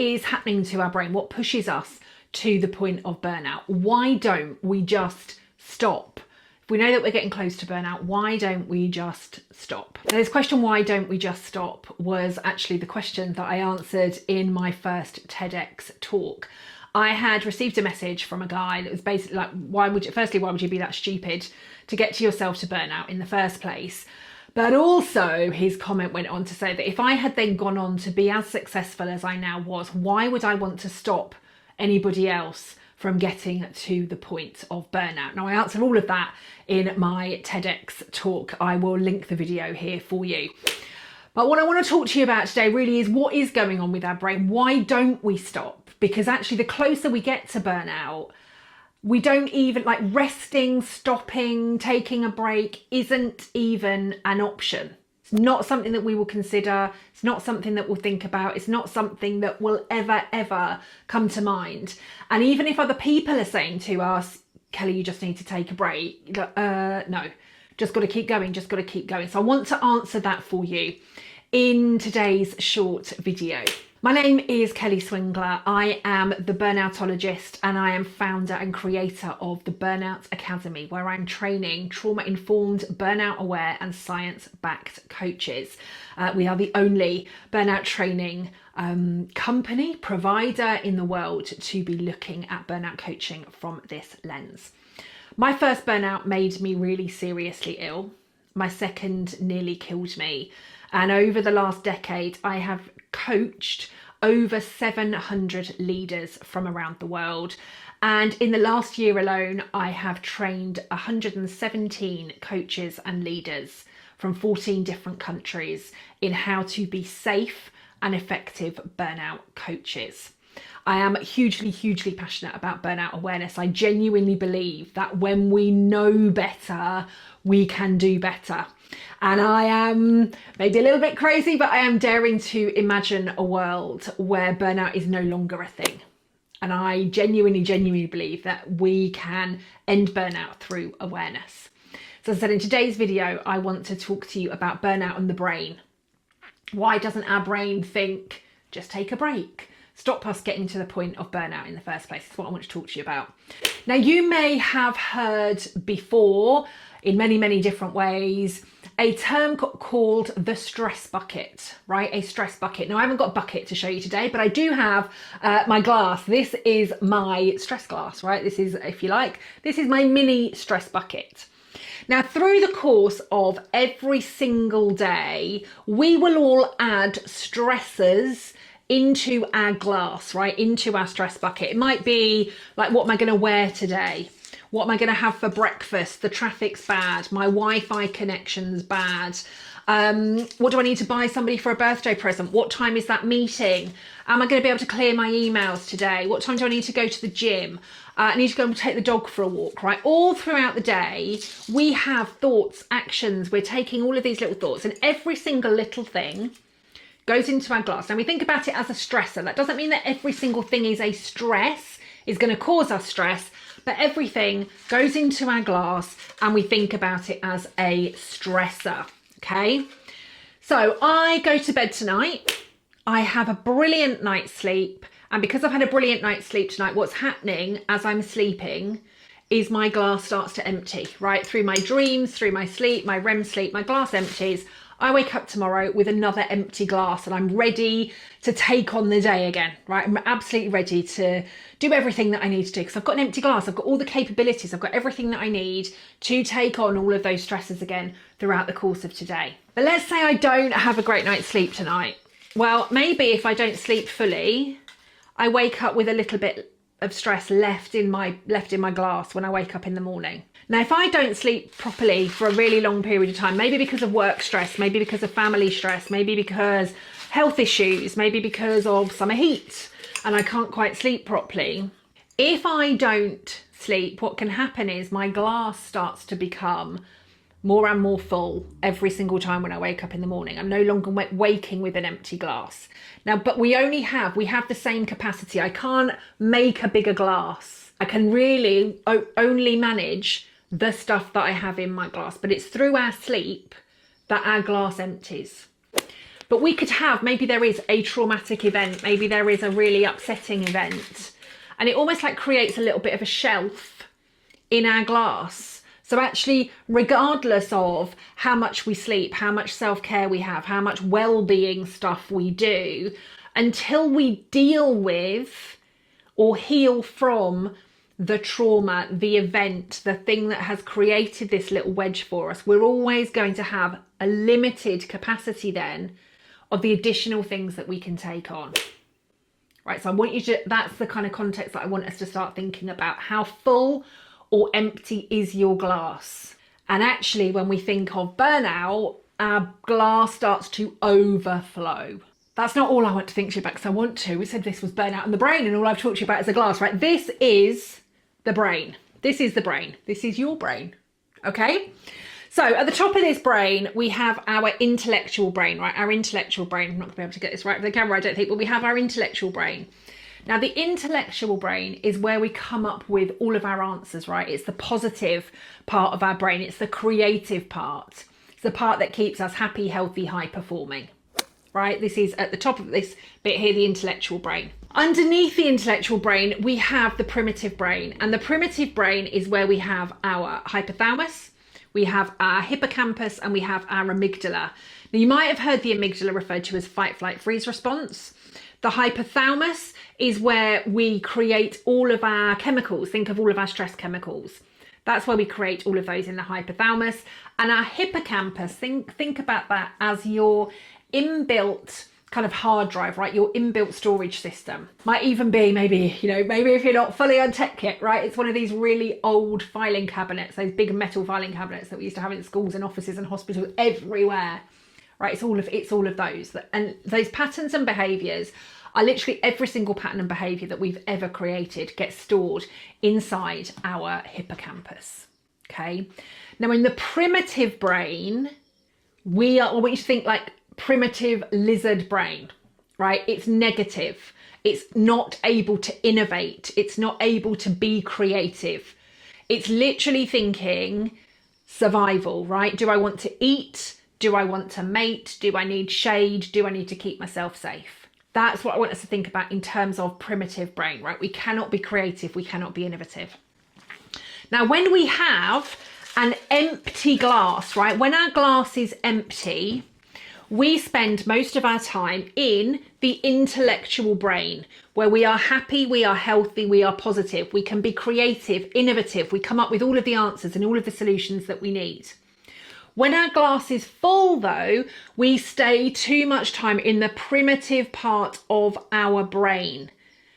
is happening to our brain? What pushes us to the point of burnout? Why don't we just stop? If we know that we're getting close to burnout, why don't we just stop? Now, this question, why don't we just stop, was actually the question that I answered in my first TEDx talk. I had received a message from a guy that was basically like, why would you be that stupid to get to yourself to burnout in the first place? But also his comment went on to say that if I had then gone on to be as successful as I now was, why would I want to stop anybody else from getting to the point of burnout? Now, I answered all of that in my TEDx talk. I will link the video here for you. But what I want to talk to you about today really is what is going on with our brain. Why don't we stop? Because actually the closer we get to burnout, we don't even, like, resting, stopping, taking a break isn't even an option. It's not something that we will consider. It's not something that we'll think about. It's not something that will ever come to mind. And even if other people are saying to us, Kelly, you just need to take a break, no, just got to keep going, just got to keep going. So I want to answer that for you in today's short video. My name is Kelly Swingler. I am the burnoutologist and I am founder and creator of the Burnout Academy, where I'm training trauma-informed, burnout-aware and science-backed coaches. We are the only burnout training company, provider in the world to be looking at burnout coaching from this lens. My first burnout made me really seriously ill. My second nearly killed me. And over the last decade, I have coached over 700 leaders from around the world. And in the last year alone, I have trained 117 coaches and leaders from 14 different countries in how to be safe and effective burnout coaches. I am hugely passionate about burnout awareness. I genuinely believe that when we know better, we can do better. And I am maybe a little bit crazy, but I am daring to imagine a world where burnout is no longer a thing. And I genuinely believe that we can end burnout through awareness. So as I said, in today's video, I want to talk to you about burnout and the brain. Why doesn't our brain think, just take a break? Stop us getting to the point of burnout in the first place. That's what I want to talk to you about. Now, you may have heard before, in many different ways, a term called the stress bucket, right? A stress bucket. Now, I haven't got a bucket to show you today, but I do have my glass. This is my stress glass, right? This is, if you like, this is my mini stress bucket. Now, through the course of every single day, we will all add stressors into our glass, right? Into our stress bucket. It might be like, what am I going to wear today? What am I going to have for breakfast? The traffic's bad. My Wi-Fi connection's bad. What do I need to buy somebody for a birthday present? What time is that meeting? Am I going to be able to clear my emails today? What time do I need to go to the gym? I need to go and take the dog for a walk, right? All throughout the day, we have thoughts, actions. We're taking all of these little thoughts, and every single little thing goes into our glass. Now, we think about it as a stressor. That doesn't mean that every single thing is a stress, is going to cause us stress, but everything goes into our glass and we think about it as a stressor, okay? So I go to bed tonight, I have a brilliant night's sleep, and because I've had a brilliant night's sleep tonight, what's happening as I'm sleeping is my glass starts to empty, right? Through my dreams, through my sleep, my REM sleep, my glass empties. I wake up tomorrow with another empty glass and I'm ready to take on the day again, right? I'm absolutely ready to do everything that I need to do because I've got an empty glass. I've got all the capabilities. I've got everything that I need to take on all of those stresses again throughout the course of today. But let's say I don't have a great night's sleep tonight. Well, maybe if I don't sleep fully, I wake up with a little bit of stress left in my glass when I wake up in the morning. Now, if I don't sleep properly for a really long period of time, maybe because of work stress, maybe because of family stress, maybe because health issues, maybe because of summer heat, and I can't quite sleep properly, if I don't sleep, what can happen is my glass starts to become more and more full every single time when I wake up in the morning. I'm no longer waking with an empty glass. Now, but we have the same capacity. I can't make a bigger glass. I can really only manage the stuff that I have in my glass, but it's through our sleep that our glass empties. But we could have, maybe there is a traumatic event, maybe there is a really upsetting event, and it almost like creates a little bit of a shelf in our glass. So actually, regardless of how much we sleep, how much self-care we have, how much well-being stuff we do, until we deal with or heal from the trauma, the event, the thing that has created this little wedge for us, we're always going to have a limited capacity then of the additional things that we can take on. Right, so I want you to, that's the kind of context that I want us to start thinking about. How full or empty is your glass? And actually, when we think of burnout, our glass starts to overflow. That's not all I want to think to you about, because I want to. We said this was burnout and the brain, and all I've talked to you about is the glass, right? This is the brain. This is the brain. This is your brain, okay? So at the top of this brain, we have our intellectual brain, right? Our intellectual brain. I'm not gonna be able to get this right for the camera, I don't think, but we have our intellectual brain. Now, the intellectual brain is where we come up with all of our answers, right? It's the positive part of our brain. It's the creative part. It's the part that keeps us happy, healthy, high performing, right? This is at the top of this bit here, the intellectual brain. Underneath the intellectual brain, we have the primitive brain. And the primitive brain is where we have our hypothalamus, we have our hippocampus, and we have our amygdala. Now, you might have heard the amygdala referred to as fight, flight, freeze response. The hypothalamus is where we create all of our chemicals. Think of all of our stress chemicals. That's where we create all of those in the hypothalamus. And our hippocampus, think about that as your inbuilt kind of hard drive, right? Your inbuilt storage system. Might even be maybe, maybe if you're not fully on tech yet, right? It's one of these really old filing cabinets, those big metal filing cabinets that we used to have in schools and offices and hospitals everywhere, right? It's all of those. And those patterns and behaviors are literally every single pattern and behavior that we've ever created gets stored inside our hippocampus, okay? Now, in the primitive brain, I want you to think like primitive lizard brain, right? It's negative. It's not able to innovate. It's not able to be creative. It's literally thinking survival, right? Do I want to eat? Do I want to mate? Do I need shade? Do I need to keep myself safe? That's what I want us to think about in terms of primitive brain, right? We cannot be creative. We cannot be innovative. Now, when we have an empty glass, right? When our glass is empty, we spend most of our time in the intellectual brain, where we are happy, we are healthy, we are positive, we can be creative, innovative, we come up with all of the answers and all of the solutions that we need. When our glass is full, though, we stay too much time in the primitive part of our brain.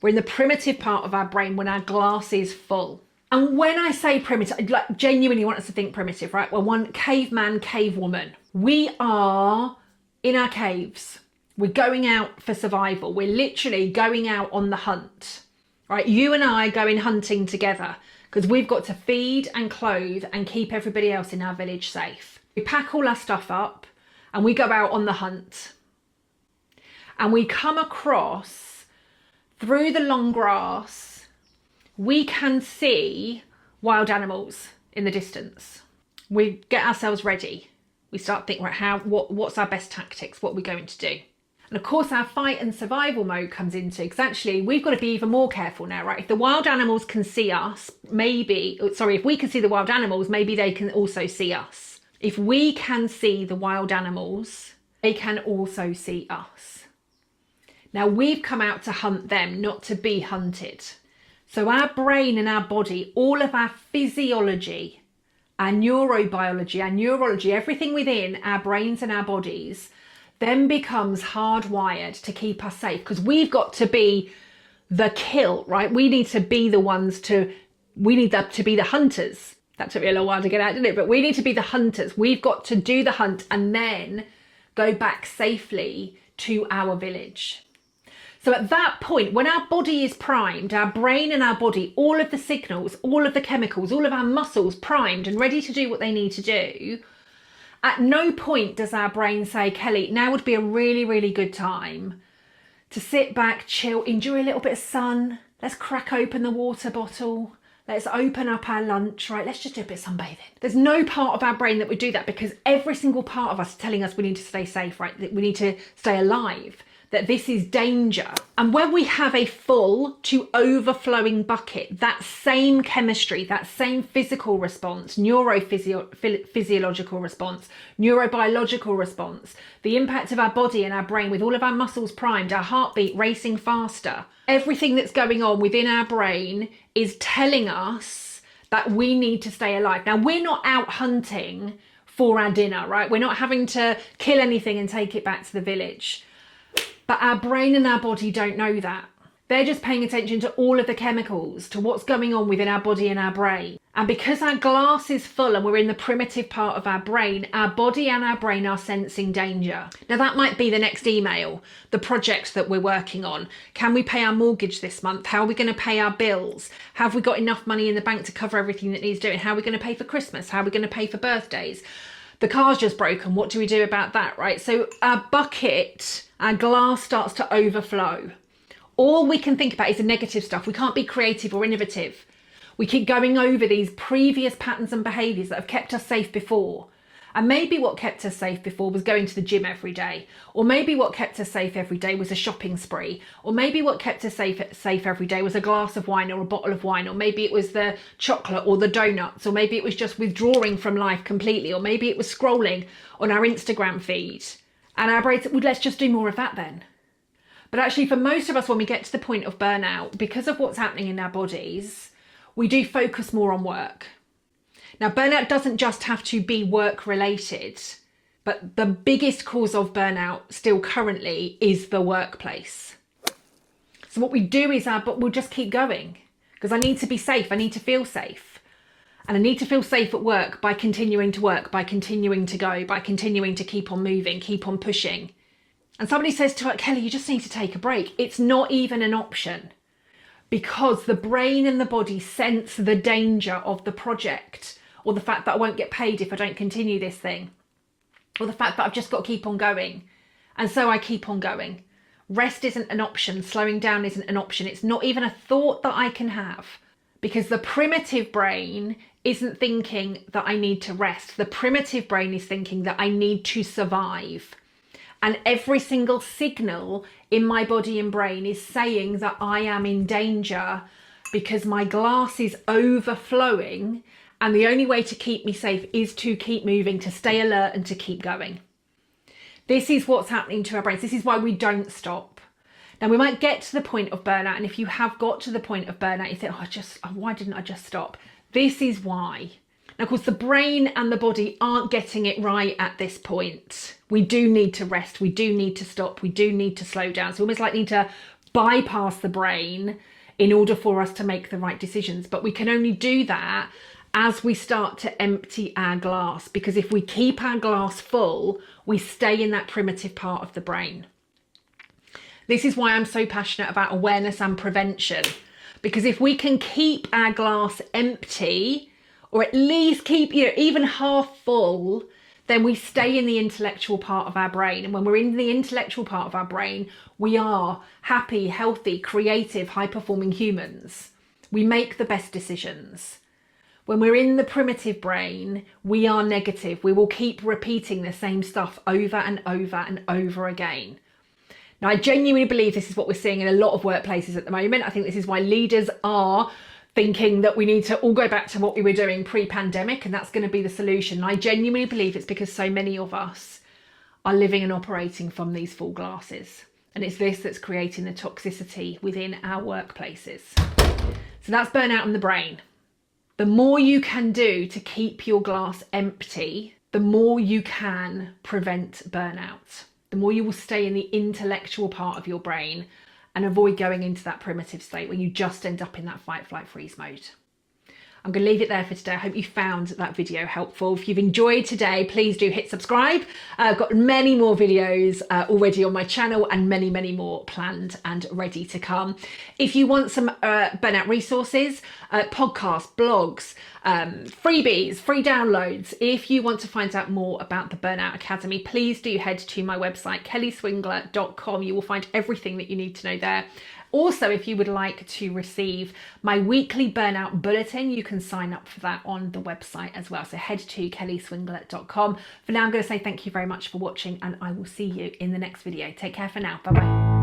We're in the primitive part of our brain when our glass is full. And when I say primitive, I like genuinely want us to think primitive, right? Well, one caveman, cavewoman. We are in our caves. We're going out for survival. We're literally going out on the hunt, right? You and I going hunting together because we've got to feed and clothe and keep everybody else in our village safe. We pack all our stuff up and we go out on the hunt. And we come across, through the long grass, we can see wild animals in the distance. We get ourselves ready. We start thinking, right, what's our best tactics? What are we going to do? And of course, our fight and survival mode comes into, because actually we've got to be even more careful now, right? If the wild animals can see us, if we can see the wild animals, maybe they can also see us. If we can see the wild animals, they can also see us. Now, we've come out to hunt them, not to be hunted. So our brain and our body, all of our physiology, our neurobiology, our neurology, everything within our brains and our bodies then becomes hardwired to keep us safe, because we've got to be the kill, right? We need to be the ones we need to be the hunters. That took me a little while to get out, didn't it? But we need to be the hunters. We've got to do the hunt and then go back safely to our village. So at that point, when our body is primed, our brain and our body, all of the signals, all of the chemicals, all of our muscles primed and ready to do what they need to do, at no point does our brain say, Kelly, now would be a really, really good time to sit back, chill, enjoy a little bit of sun. Let's crack open the water bottle. Let's open up our lunch, right? Let's just do a bit of sunbathing. There's no part of our brain that would do that, because every single part of us is telling us we need to stay safe, right? That we need to stay alive, that this is danger. And when we have a full to overflowing bucket, that same chemistry, that same physical response, neurophysiological response, neurobiological response, the impact of our body and our brain with all of our muscles primed, our heartbeat racing faster, everything that's going on within our brain is telling us that we need to stay alive. Now, we're not out hunting for our dinner, right? We're not having to kill anything and take it back to the village. But our brain and our body don't know that. They're just paying attention to all of the chemicals, to what's going on within our body and our brain. And because our glass is full and we're in the primitive part of our brain, our body and our brain are sensing danger. Now, that might be the next email, the project that we're working on. Can we pay our mortgage this month? How are we going to pay our bills? Have we got enough money in the bank to cover everything that needs doing? How are we going to pay for Christmas? How are we going to pay for birthdays? The car's just broken. What do we do about that, right? So our bucket, our glass starts to overflow. All we can think about is the negative stuff. We can't be creative or innovative. We keep going over these previous patterns and behaviours that have kept us safe before. And maybe what kept us safe before was going to the gym every day. Or maybe what kept us safe every day was a shopping spree. Or maybe what kept us safe every day was a glass of wine or a bottle of wine. Or maybe it was the chocolate or the donuts. Or maybe it was just withdrawing from life completely. Or maybe it was scrolling on our Instagram feed. And our brain said, well, let's just do more of that then. But actually, for most of us, when we get to the point of burnout, because of what's happening in our bodies, we do focus more on work. Now, burnout doesn't just have to be work related, but the biggest cause of burnout still currently is the workplace. So what we do is we'll just keep going, because I need to be safe. I need to feel safe. And I need to feel safe at work by continuing to work, by continuing to go, by continuing to keep on moving, keep on pushing. And somebody says to her, Kelly, you just need to take a break. It's not even an option, because the brain and the body sense the danger of the project, or the fact that I won't get paid if I don't continue this thing, or the fact that I've just got to keep on going. And so I keep on going. Rest isn't an option. Slowing down isn't an option. It's not even a thought that I can have, because the primitive brain isn't thinking that I need to rest. The primitive brain is thinking that I need to survive. And every single signal in my body and brain is saying that I am in danger, because my glass is overflowing. And the only way to keep me safe is to keep moving, to stay alert and to keep going. This is what's happening to our brains. This is why we don't stop. Now, we might get to the point of burnout. And if you have got to the point of burnout, you think, why didn't I just stop? This is why. Now, of course, the brain and the body aren't getting it right at this point. We do need to rest. We do need to stop. We do need to slow down. So we almost like need to bypass the brain in order for us to make the right decisions. But we can only do that as we start to empty our glass, because if we keep our glass full, we stay in that primitive part of the brain. This is why I'm so passionate about awareness and prevention, because if we can keep our glass empty, or at least keep, even half full, then we stay in the intellectual part of our brain. And when we're in the intellectual part of our brain, we are happy, healthy, creative, high-performing humans. We make the best decisions. When we're in the primitive brain, we are negative. We will keep repeating the same stuff over and over and over again. Now, I genuinely believe this is what we're seeing in a lot of workplaces at the moment. I think this is why leaders are thinking that we need to all go back to what we were doing pre-pandemic, and that's going to be the solution. And I genuinely believe it's because so many of us are living and operating from these full glasses. And it's this that's creating the toxicity within our workplaces. So that's burnout in the brain. The more you can do to keep your glass empty, the more you can prevent burnout. The more you will stay in the intellectual part of your brain and avoid going into that primitive state where you just end up in that fight, flight, freeze mode. I'm going to leave it there for today. I hope you found that video helpful. If you've enjoyed today, please do hit subscribe. I've got many more videos already on my channel and many, many more planned and ready to come. If you want some burnout resources, podcasts, blogs, freebies, free downloads, if you want to find out more about the Burnout Academy, please do head to my website, kellyswingler.com. You will find everything that you need to know there. Also, if you would like to receive my weekly burnout bulletin, you can sign up for that on the website as well. So head to kellyswingler.com. For now, I'm going to say thank you very much for watching, and I will see you in the next video. Take care for now. Bye bye.